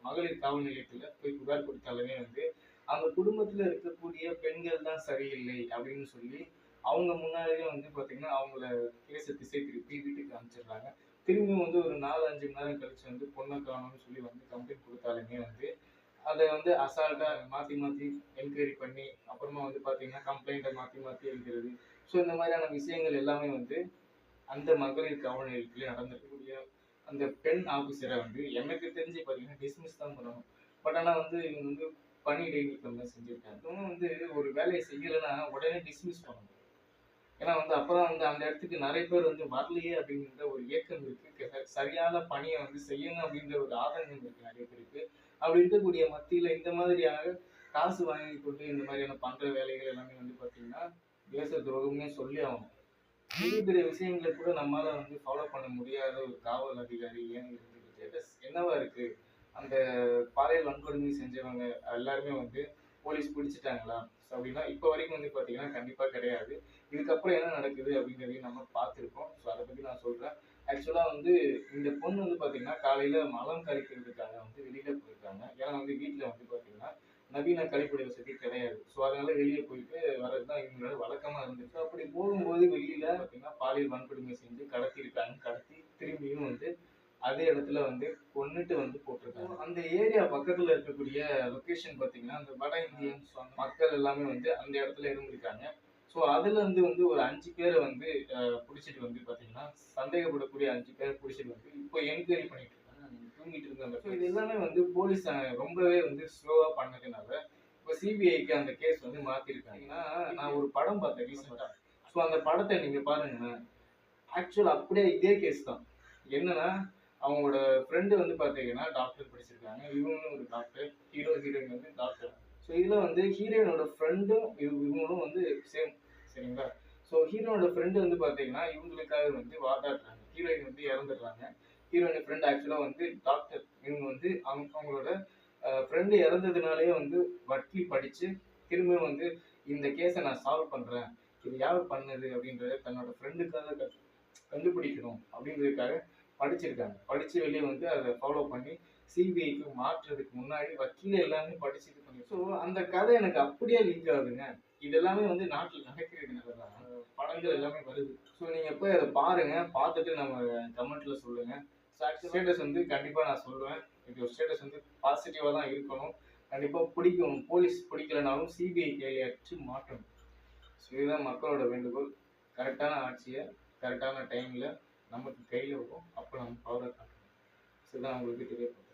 மகளிர் காவல் நிலையத்துல போய் புகார் கொடுத்தாலுமே வந்து அவங்க குடும்பத்துல இருக்கக்கூடிய பெண்கள் தான் சரியில்லை அப்படின்னு சொல்லி அவங்க முன்னாடியே வந்து பாத்தீங்கன்னா அவங்கள கேஸை திசை திருப்பி வீட்டுக்கு அனுப்பிச்சிடுறாங்க. திரும்பியும் வந்து ஒரு 4, 5 மணி நேரம் கழிச்சு வந்து பொண்ணை காணோம்னு சொல்லி வந்து கம்ப்ளைண்ட் கொடுத்தாலுமே வந்து அத வந்து அசால்ட்டா மாத்தி மாத்தி என்கொயரி பண்ணி, அப்புறமா வந்து பாத்தீங்கன்னா கம்ப்ளைண்ட்ட மாத்தி மாத்தி எழுதுறது. ஸோ இந்த மாதிரியான விஷயங்கள் எல்லாமே வந்து அந்த மகளிர் காவல் நிலையத்திலே நடந்திருக்கக்கூடிய அந்த பெண் ஆபீசர வந்து எனக்கு தெரிஞ்சு பாத்தீங்கன்னா டிஸ்மிஸ் தான் பண்ணணும். பட் ஆனா வந்து இவங்க வந்து பணி இடைநீக்கம் தான் செஞ்சிருக்காங்க. இன்னும் வந்து ஒரு வேலையை செய்யலைன்னா உடனே டிஸ்மிஸ் பண்ணணும். ஏன்னா வந்து அப்பதான் வந்து அந்த இடத்துக்கு நிறைய பேர் வந்து வரலையே அப்படிங்கிற ஒரு ஏக்கம் இருக்கு. சரியான பணியை வந்து செய்யணும் அப்படிங்கிற ஒரு ஆதங்கம் இருக்கு நிறைய பேருக்கு. அப்படி இருக்கக்கூடிய மத்தியில இந்த மாதிரியாக காசு வாங்கி கொண்டு இந்த மாதிரியான பண்ற வேலைகள் எல்லாமே வந்து பாத்தீங்கன்னா தேச துரோகம்னே சொல்லி ஆகணும். பெரிய பெரிய விஷயங்களை கூட நம்மளால வந்து ஃபாலோ பண்ண முடியாத ஒரு காவல் அதிகாரி ஏன் இருந்துகிட்டு என்னவா இருக்கு? அந்த பாலியல் வன்கொடுமை செஞ்சவங்க எல்லாருமே வந்து போலீஸ் பிடிச்சிட்டாங்களா? அப்படின்னா இப்ப வரைக்கும் வந்து பாத்தீங்கன்னா கண்டிப்பா கிடையாது. இதுக்கப்புறம் என்ன நடக்குது அப்படிங்கிறதையும் நம்ம பார்த்திருக்கோம். ஸோ அத பத்தி நான் சொல்றேன். ஆக்சுவலா வந்து இந்த பொண்ணு வந்து பாத்தீங்கன்னா காலையில மலம் கழிக்கிறதுக்காக வந்து வெளியில போயிருக்காங்க. ஏன்னா வந்து வீட்ல வந்து பாத்தீங்கன்னா நவீன கழிப்பிட வசதி கிடையாது. ஸோ அதனால வெளிய போயிட்டு வர்றதுதான் இவங்களோட வழக்கமா இருந்துச்சு. அப்படி போகும்போது வெளியில பாத்தீங்கன்னா பாலியல் வன்கொடுமை செஞ்சு கடத்தியிருக்காங்க. கடத்தி திரும்பியும் வந்து அதே இடத்துல வந்து கொன்னுட்டு வந்து போட்டிருக்காங்க. அந்த ஏரியா பக்கத்துல இருக்கக்கூடிய லொகேஷன் பாத்தீங்கன்னா அந்த வட இந்தியன்ஸ் மக்கள் எல்லாமே வந்து அந்த இடத்துல இருந்திருக்காங்க. ஸோ அதுல இருந்து வந்து ஒரு 5 பேரை வந்து புடிச்சிட்டு வந்து பாத்தீங்கன்னா சந்தேகப்படக்கூடிய 5 பேரை புடிச்சிட்டு வந்து இப்போ என்கொயரி பண்ணிட்டு இருக்காங்க. நீங்க தூங்கிட்டு இருந்தாங்க. ஸோ இது எல்லாமே வந்து போலீஸ் ரொம்பவே வந்து ஸ்லோவா பண்ணதுனால இப்போ சிபிஐக்கு அந்த கேஸ் வந்து மாத்திருக்காங்க. நான் ஒரு படம் பார்த்தேன் ரீசெண்டா. ஸோ அந்த படத்தை நீங்க பாருங்களேன். ஆக்சுவல் அப்படியே இதே கேஸ் தான். என்னன்னா, அவங்களோட ஃப்ரெண்டு வந்து பார்த்தீங்கன்னா, டாக்டர் படிச்சிருக்காங்க. இவங்களும் ஒரு டாக்டர். ஹீரோ, ஹீரோயின் வந்து டாக்டர். ஸோ இதுல வந்து ஹீரோயினோட ஃப்ரெண்டும் இவங்களும் வந்து சேம். சரிங்களா? ஸோ ஹீரோனோட ஃப்ரெண்டு வந்து பார்த்தீங்கன்னா, இவங்களுக்காக வந்து வாதாடுறாங்க. ஹீரோயின் வந்து இறந்துடுறாங்க. ஹீரோயின் ஃப்ரெண்ட் ஆக்சுவலா வந்து டாக்டர். இவங்க வந்து அவங்களோட ஃப்ரெண்டு இறந்ததுனாலயே வந்து வக்கீல் படிச்சு, திரும்பியும் வந்து இந்த கேஸ நான் சால்வ் பண்றேன். இது யார் பண்ணது அப்படின்றத தன்னோட ஃப்ரெண்டுக்காக கண்டுபிடிக்கணும் அப்படின்றதுக்காக படிச்சிருக்காங்க. படிச்சு வெளியே வந்து அதை ஃபாலோ பண்ணி சிபிஐக்கு மாற்றுறதுக்கு முன்னாடி வக்கீல் எல்லாமே படிச்சு இது பண்ணி ஸோ அந்த கதை எனக்கு அப்படியே லிங்க் ஆகுதுங்க. இது எல்லாமே வந்து நாட்டில் நடக்கிறதுனால தான் படங்கள் எல்லாமே வருது. ஸோ நீங்க போய் அதை பாருங்க. பார்த்துட்டு நம்ம கமெண்ட்ல சொல்லுங்க. ஸ்டேட்டஸ் வந்து கண்டிப்பா நான் சொல்லுவேன். இது ஸ்டேட்டஸ் வந்து பாசிட்டிவா தான் இருக்கணும். கண்டிப்பா பிடிக்கும். போலீஸ் பிடிக்கலனாலும் சிபிஐ கையிலாச்சு மாற்றணும். ஸோ இதுதான் மக்களோட வேண்டுகோள். கரெக்டான ஆட்சியை கரெக்டான டைம்ல நமக்கு கையில வரும். அப்ப நம்ம பவரை காட்டணும். ஸோ இதான் உங்களுக்கு தெரியப்படுத்தும்.